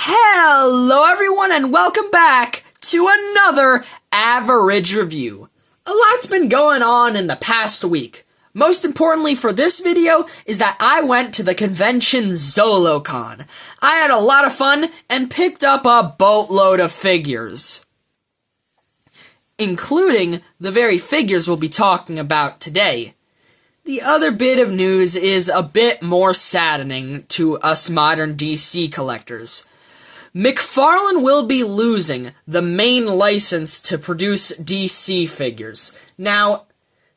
Hello everyone and welcome back to another average review. A lot's been going on in the past week. Most importantly for this video is that I went to the convention ZoloCon. I had a lot of fun and picked up a boatload of figures, including the very figures we'll be talking about today. The other bit of news is a bit more saddening to us modern DC collectors. McFarlane will be losing the main license to produce DC figures. Now,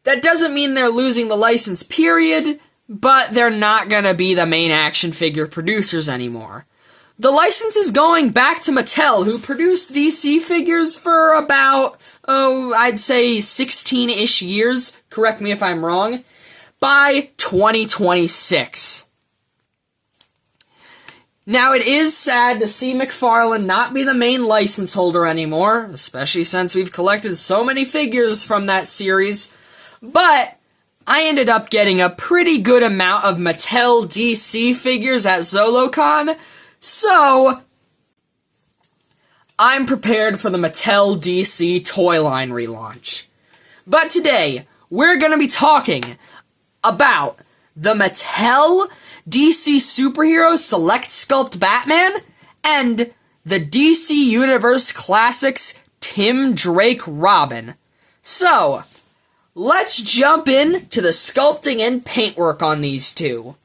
that doesn't mean they're losing the license, period, but they're not gonna be the main action figure producers anymore. The license is going back to Mattel, who produced DC figures for about, I'd say 16-ish years, correct me if I'm wrong, by 2026. Now, it is sad to see McFarlane not be the main license holder anymore, especially since we've collected so many figures from that series, but I ended up getting a pretty good amount of Mattel DC figures at ZoloCon, so I'm prepared for the Mattel DC toy line relaunch. But today, we're going to be talking about the Mattel DC Superhero Select Sculpt Batman and the DC Universe Classics Tim Drake Robin. So, let's jump in to the sculpting and paintwork on these two.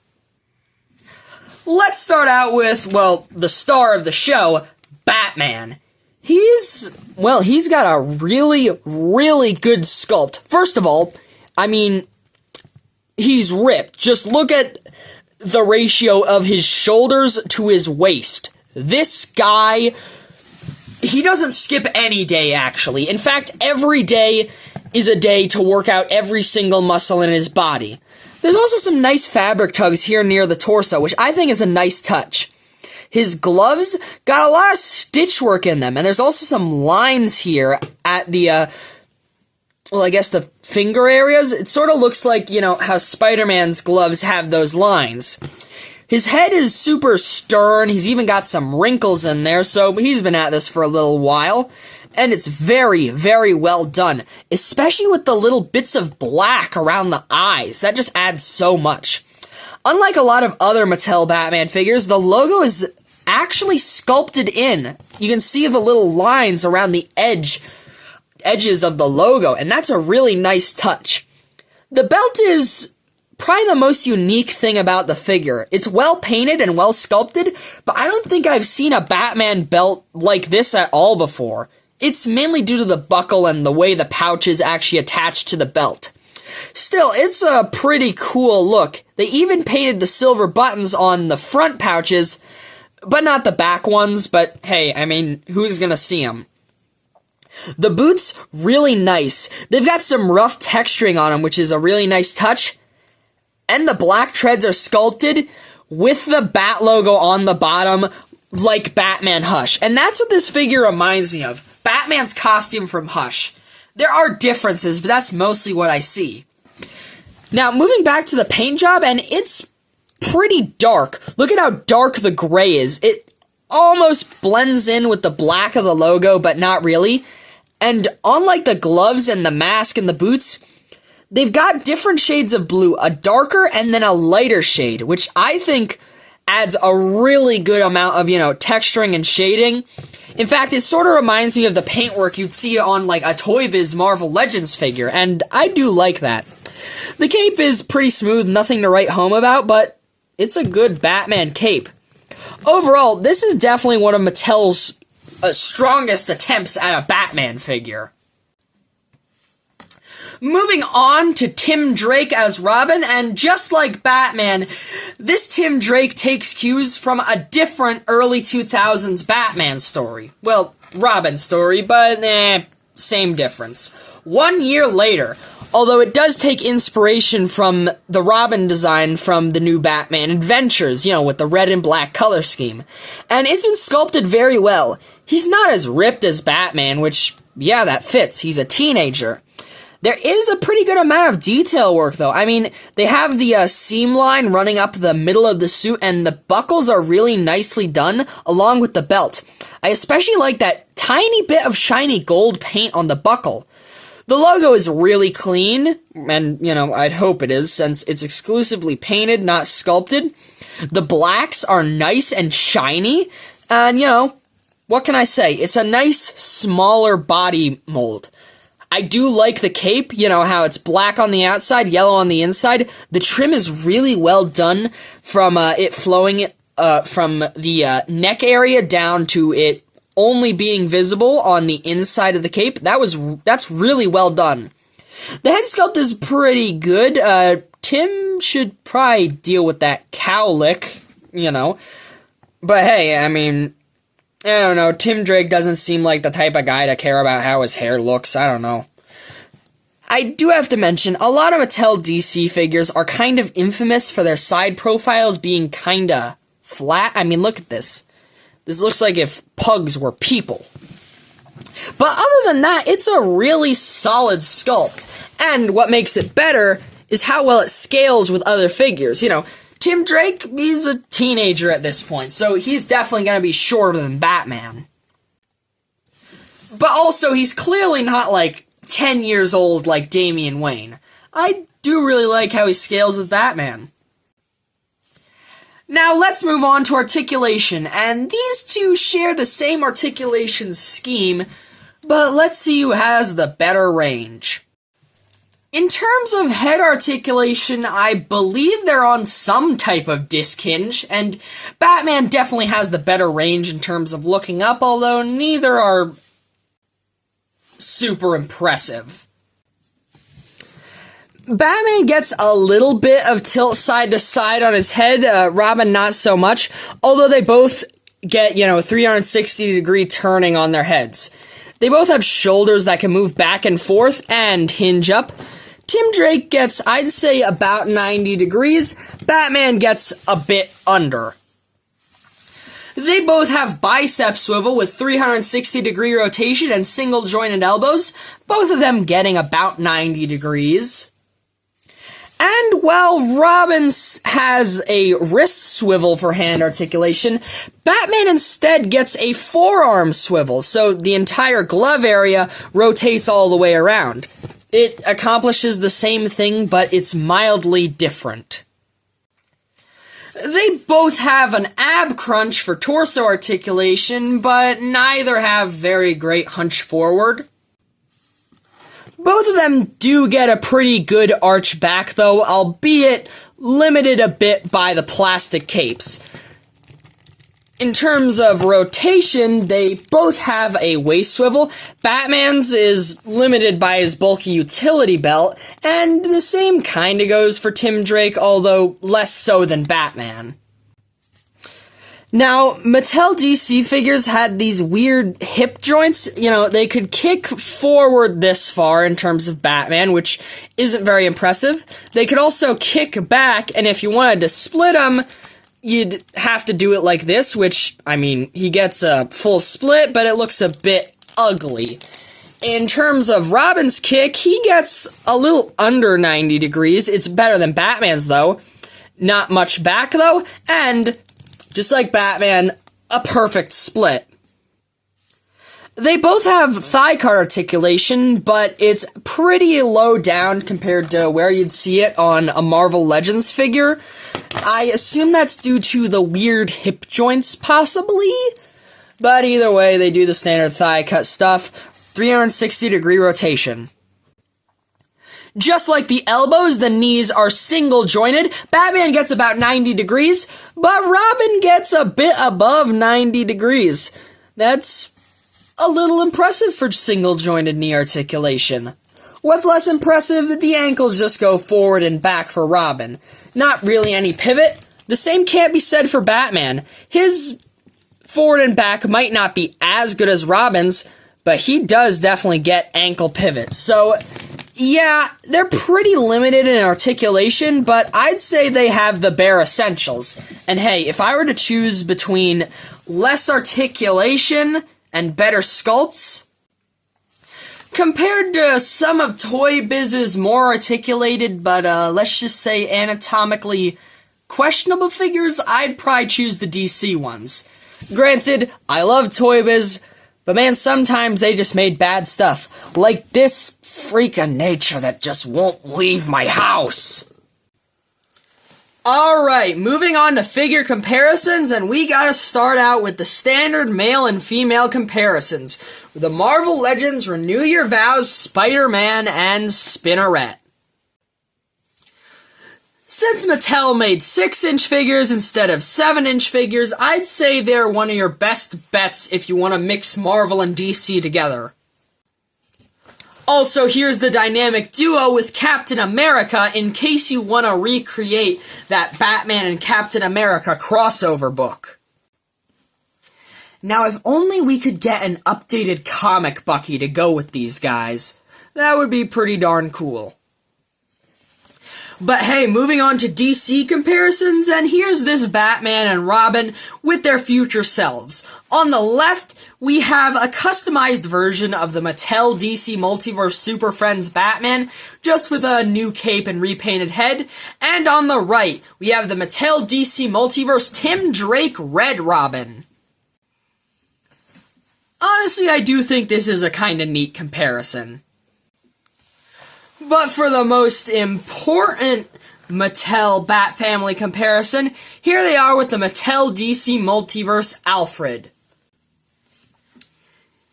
Let's start out with, well, the star of the show, Batman. He's got a really good sculpt. First of all, I mean, he's ripped. Just look at the ratio of his shoulders to his waist. This guy, he doesn't skip any day, actually. In fact, every day is a day to work out every single muscle in his body. There's also some nice fabric tugs here near the torso, which I think is a nice touch. His gloves got a lot of stitch work in them, and there's also some lines here at the, I guess the finger areas. It sort of looks like, how Spider-Man's gloves have those lines. His head is super stern. He's even got some wrinkles in there, so he's been at this for a little while. And it's very well done, especially with the little bits of black around the eyes. That just adds so much. Unlike a lot of other Mattel Batman figures, the logo is actually sculpted in. You can see the little lines around the edges of the logo, and that's a really nice touch. The belt is probably the most unique thing about the figure. It's well painted and well sculpted, but I don't think I've seen a Batman belt like this at all before. It's mainly due to the buckle and the way the pouch is actually attached to the belt. Still, it's a pretty cool look. They even painted the silver buttons on the front pouches, but not the back ones, but hey, I mean, who's gonna see them? The boots, really nice. They've got some rough texturing on them, which is a really nice touch. And the black treads are sculpted with the Bat logo on the bottom, like Batman Hush. And that's what this figure reminds me of. Batman's costume from Hush. There are differences, but that's mostly what I see. Now, moving back to the paint job, and it's pretty dark. Look at how dark the gray is. It almost blends in with the black of the logo, but not really. And unlike the gloves and the mask and the boots, they've got different shades of blue, a darker and then a lighter shade, which I think adds a really good amount of, texturing and shading. In fact, it sort of reminds me of the paintwork you'd see on, like, a Toy Biz Marvel Legends figure, and I do like that. The cape is pretty smooth, nothing to write home about, but it's a good Batman cape. Overall, this is definitely one of Mattel's strongest attempts at a Batman figure. Moving on to Tim Drake as Robin, and just like Batman, this Tim Drake takes cues from a different early 2000s Batman story. Well, Robin story, but same difference. 1 year later, although it does take inspiration from the Robin design from the new Batman Adventures, with the red and black color scheme. And it's been sculpted very well. He's not as ripped as Batman, which, yeah, that fits. He's a teenager. There is a pretty good amount of detail work, though. I mean, they have the seam line running up the middle of the suit, and the buckles are really nicely done, along with the belt. I especially like that tiny bit of shiny gold paint on the buckle. The logo is really clean, and, I'd hope it is, since it's exclusively painted, not sculpted. The blacks are nice and shiny, and, what can I say? It's a nice, smaller body mold. I do like the cape, how it's black on the outside, yellow on the inside. The trim is really well done from it flowing from the neck area down to it only being visible on the inside of the cape. That's really well done. The head sculpt is pretty good. Tim should probably deal with that cowlick, But hey, I mean, I don't know, Tim Drake doesn't seem like the type of guy to care about how his hair looks, I don't know. I do have to mention, a lot of Mattel DC figures are kind of infamous for their side profiles being kinda flat. I mean, look at this. This looks like if pugs were people. But other than that, it's a really solid sculpt. And what makes it better is how well it scales with other figures. Tim Drake, he's a teenager at this point, so he's definitely going to be shorter than Batman. But also, he's clearly not, 10 years old like Damian Wayne. I do really like how he scales with Batman. Now, let's move on to articulation, and these two share the same articulation scheme, but let's see who has the better range. In terms of head articulation, I believe they're on some type of disc hinge, and Batman definitely has the better range in terms of looking up, although neither are super impressive. Batman gets a little bit of tilt side to side on his head, Robin not so much, although they both get, 360-degree turning on their heads. They both have shoulders that can move back and forth and hinge up. Tim Drake gets, I'd say, about 90 degrees. Batman gets a bit under. They both have bicep swivel with 360-degree rotation and single-jointed elbows, both of them getting about 90 degrees. And while Robin has a wrist swivel for hand articulation, Batman instead gets a forearm swivel, so the entire glove area rotates all the way around. It accomplishes the same thing, but it's mildly different. They both have an ab crunch for torso articulation, but neither have very great hunch forward. Both of them do get a pretty good arch back, though, albeit limited a bit by the plastic capes. In terms of rotation, they both have a waist swivel. Batman's is limited by his bulky utility belt, and the same kinda goes for Tim Drake, although less so than Batman. Now, Mattel DC figures had these weird hip joints. They could kick forward this far in terms of Batman, which isn't very impressive. They could also kick back, and if you wanted to split them, you'd have to do it like this, which, I mean, he gets a full split, but it looks a bit ugly. In terms of Robin's kick, he gets a little under 90 degrees. It's better than Batman's, though. Not much back, though, and just like Batman, a perfect split. They both have thigh cut articulation, but it's pretty low down compared to where you'd see it on a Marvel Legends figure. I assume that's due to the weird hip joints, possibly? But either way, they do the standard thigh cut stuff. 360-degree rotation. Just like the elbows, the knees are single-jointed. Batman gets about 90 degrees, but Robin gets a bit above 90 degrees. That's a little impressive for single-jointed knee articulation. What's less impressive? The ankles just go forward and back for Robin. Not really any pivot. The same can't be said for Batman. His forward and back might not be as good as Robin's, but he does definitely get ankle pivot. So, yeah, they're pretty limited in articulation, but I'd say they have the bare essentials. And hey, if I were to choose between less articulation and better sculpts, Compared to some of Toy Biz's more articulated, but let's just say anatomically questionable figures, I'd probably choose the DC ones. Granted, I love Toy Biz, but man, sometimes they just made bad stuff. Like this freak of nature that just won't leave my house. Alright, moving on to figure comparisons, and we gotta start out with the standard male and female comparisons. The Marvel Legends Renew Your Vows, Spider-Man, and Spinneret. Since Mattel made 6-inch figures instead of 7-inch figures, I'd say they're one of your best bets if you want to mix Marvel and DC together. Also, here's the dynamic duo with Captain America in case you want to recreate that Batman and Captain America crossover book. Now, if only we could get an updated comic Bucky to go with these guys. That would be pretty darn cool. But hey, moving on to DC comparisons, and here's this Batman and Robin with their future selves. On the left, we have a customized version of the Mattel DC Multiverse Super Friends Batman, just with a new cape and repainted head. And on the right, we have the Mattel DC Multiverse Tim Drake Red Robin. Honestly, I do think this is a kinda neat comparison. But for the most important Mattel Bat Family comparison, here they are with the Mattel DC Multiverse Alfred.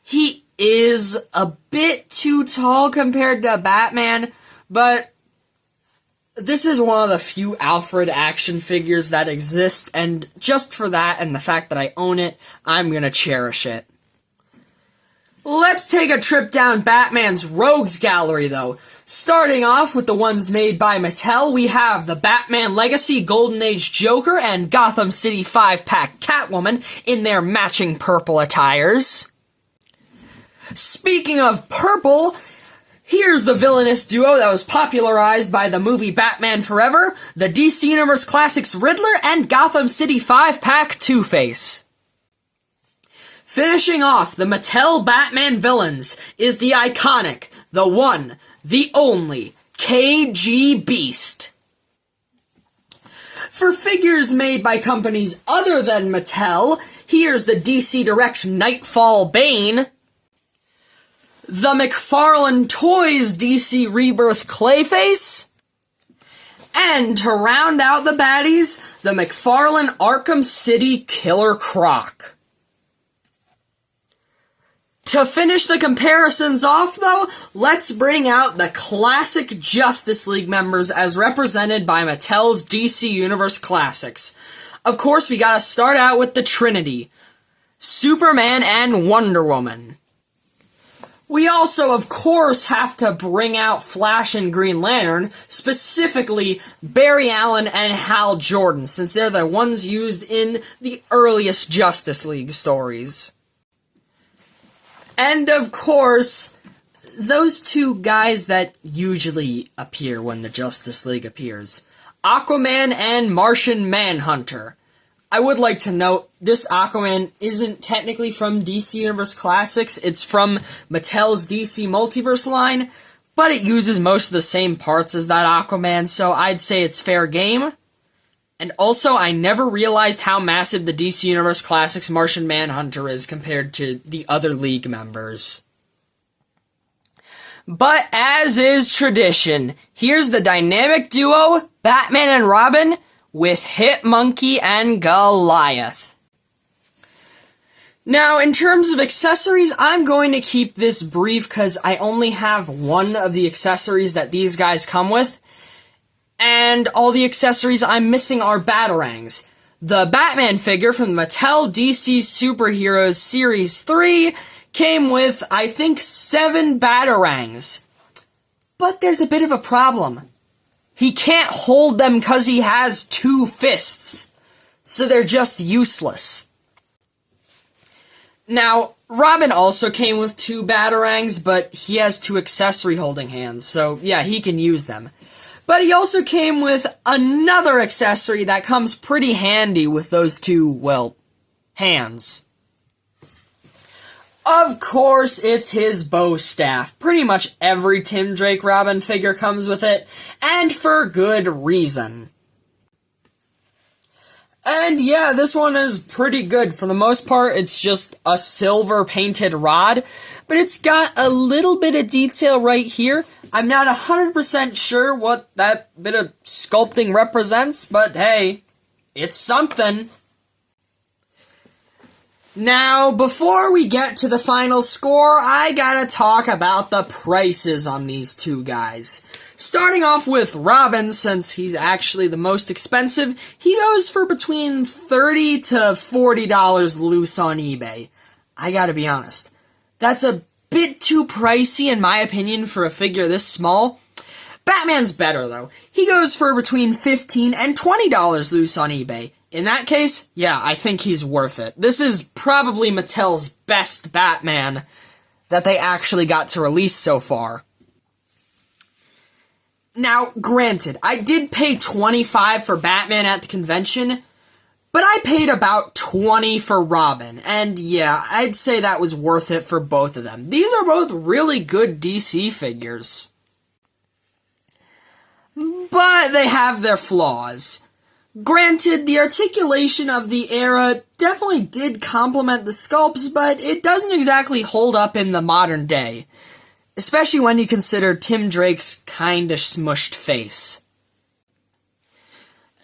He is a bit too tall compared to Batman, but this is one of the few Alfred action figures that exist, and just for that and the fact that I own it, I'm gonna cherish it. Let's take a trip down Batman's Rogues Gallery, though. Starting off with the ones made by Mattel, we have the Batman Legacy Golden Age Joker and Gotham City 5-pack Catwoman in their matching purple attires. Speaking of purple, here's the villainous duo that was popularized by the movie Batman Forever, the DC Universe Classics Riddler and Gotham City 5-pack Two-Face. Finishing off the Mattel Batman villains is the iconic, the one, the only, KG Beast. For figures made by companies other than Mattel, here's the DC Direct Nightfall Bane, the McFarlane Toys DC Rebirth Clayface, and to round out the baddies, the McFarlane Arkham City Killer Croc. To finish the comparisons off, though, let's bring out the classic Justice League members as represented by Mattel's DC Universe Classics. Of course, we gotta start out with the Trinity, Superman and Wonder Woman. We also, of course, have to bring out Flash and Green Lantern, specifically Barry Allen and Hal Jordan, since they're the ones used in the earliest Justice League stories. And of course, those two guys that usually appear when the Justice League appears. Aquaman and Martian Manhunter. I would like to note, this Aquaman isn't technically from DC Universe Classics, it's from Mattel's DC Multiverse line, but it uses most of the same parts as that Aquaman, so I'd say it's fair game. And also, I never realized how massive the DC Universe Classics Martian Manhunter is compared to the other League members. But as is tradition, here's the dynamic duo, Batman and Robin, with Hitmonkey and Goliath. Now, in terms of accessories, I'm going to keep this brief because I only have one of the accessories that these guys come with. And all the accessories I'm missing are Batarangs. The Batman figure from the Mattel DC Superheroes Series 3 came with, I think, 7 Batarangs. But there's a bit of a problem. He can't hold them because he has 2 fists. So they're just useless. Now, Robin also came with 2 Batarangs, but he has 2 accessory holding hands, so yeah, he can use them. But he also came with another accessory that comes pretty handy with those 2, well, hands. Of course, it's his bow staff. Pretty much every Tim Drake Robin figure comes with it, and for good reason. And yeah, this one is pretty good. For the most part, it's just a silver painted rod, but it's got a little bit of detail right here. I'm not 100% sure what that bit of sculpting represents, but hey, it's something. Now, before we get to the final score, I gotta talk about the prices on these two guys. Starting off with Robin, since he's actually the most expensive, he goes for between $30 to $40 loose on eBay. I gotta be honest, that's a bit too pricey in my opinion for a figure this small. Batman's better though. He goes for between $15 and $20 loose on eBay. In that case, yeah, I think he's worth it. This is probably Mattel's best Batman that they actually got to release so far. Now, granted, I did pay $25 for Batman at the convention, but I paid about $20 for Robin, and yeah, I'd say that was worth it for both of them. These are both really good DC figures. But they have their flaws. Granted, the articulation of the era definitely did complement the sculpts, but it doesn't exactly hold up in the modern day. Especially when you consider Tim Drake's kinda smushed face.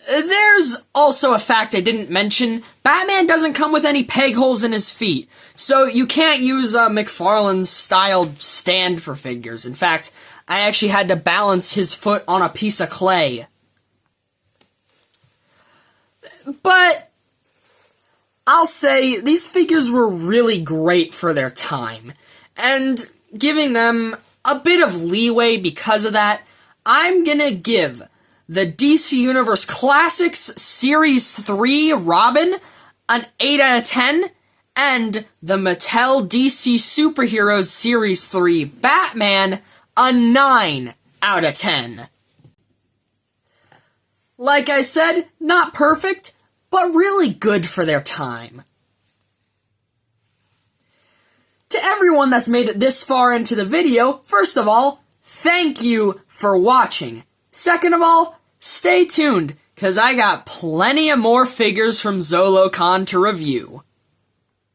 There's also a fact I didn't mention. Batman doesn't come with any peg holes in his feet, so you can't use a McFarlane-styled stand for figures. In fact, I actually had to balance his foot on a piece of clay. But I'll say these figures were really great for their time, and giving them a bit of leeway because of that, I'm gonna give the DC Universe Classics Series 3 Robin an 8 out of 10, and the Mattel DC Superheroes Series 3 Batman a 9 out of 10. Like I said, not perfect, but really good for their time. To everyone that's made it this far into the video, first of all, thank you for watching. Second of all, stay tuned, because I got plenty of more figures from ZoloCon to review.